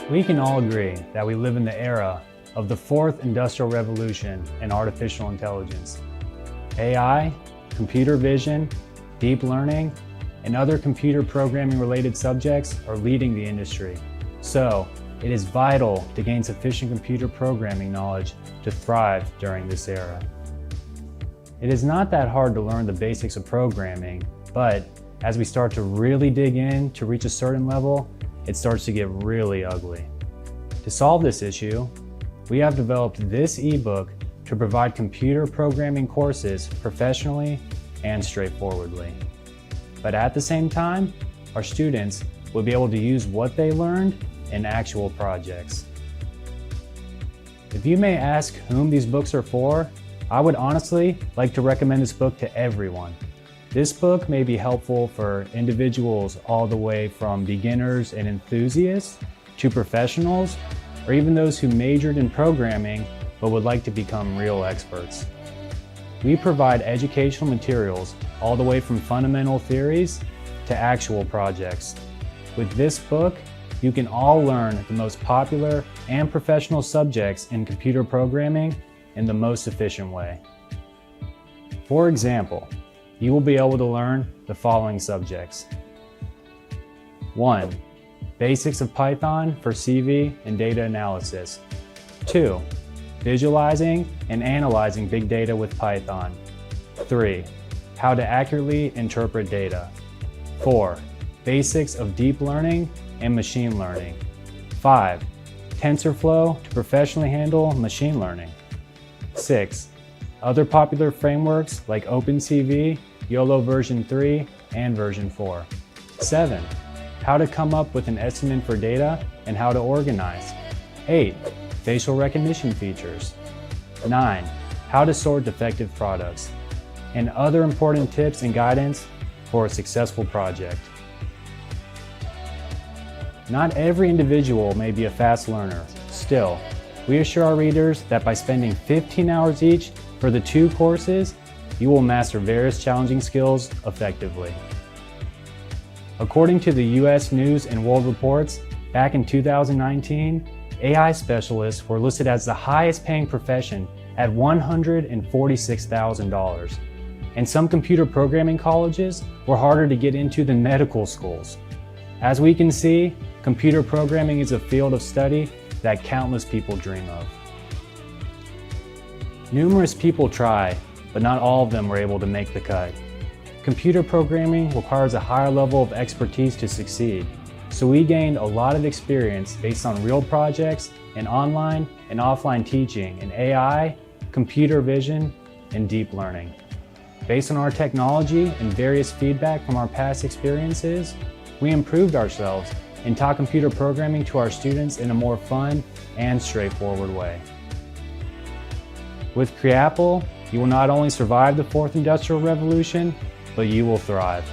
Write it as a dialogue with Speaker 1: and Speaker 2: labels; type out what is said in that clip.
Speaker 1: We can all agree that we live in the era of the fourth industrial revolution in artificial intelligence. AI, computer vision, deep learning, and other computer programming related subjects are leading the industry. So, it is vital to gain sufficient computer programming knowledge to thrive during this era. It is not that hard to learn the basics of programming, but as we start to really dig in to reach a certain level, it starts to get really ugly. To solve this issue, we have developed this ebook to provide computer programming courses professionally and straightforwardly. But at the same time, our students will be able to use what they learned in actual projects. If you may ask whom these books are for, I would honestly like to recommend this book to everyone. This book may be helpful for individuals all the way from beginners and enthusiasts to professionals, or even those who majored in programming but would like to become real experts. We provide educational materials all the way from fundamental theories to actual projects. With this book, you can all learn the most popular and professional subjects in computer programming in the most efficient way. For example, you will be able to learn the following subjects. 1. Basics of Python for CV and data analysis. 2. Visualizing and analyzing big data with Python. 3. How to accurately interpret data. 4. Basics of deep learning and machine learning. 5. TensorFlow to professionally handle machine learning. 6. Other popular frameworks like OpenCV, YOLO version 3, and version 4. 7. How to come up with an estimate for data and how to organize. 8. Facial recognition features. 9. How to sort defective products. And other important tips and guidance for a successful project. Not every individual may be a fast learner. Still, we assure our readers that by spending 15 hours each for the 2 courses, you will master various challenging skills effectively. According to the US News and World Reports, back in 2019, AI specialists were listed as the highest paying profession at $146,000. And some computer programming colleges were harder to get into than medical schools. As we can see, computer programming is a field of study that countless people dream of. Numerous people try, but not all of them were able to make the cut. Computer programming requires a higher level of expertise to succeed, so we gained a lot of experience based on real projects and online and offline teaching in AI, computer vision, and deep learning. Based on our technology and various feedback from our past experiences, we improved ourselves and taught computer programming to our students in a more fun and straightforward way. With CREAPL, you will not only survive the fourth industrial revolution, but you will thrive.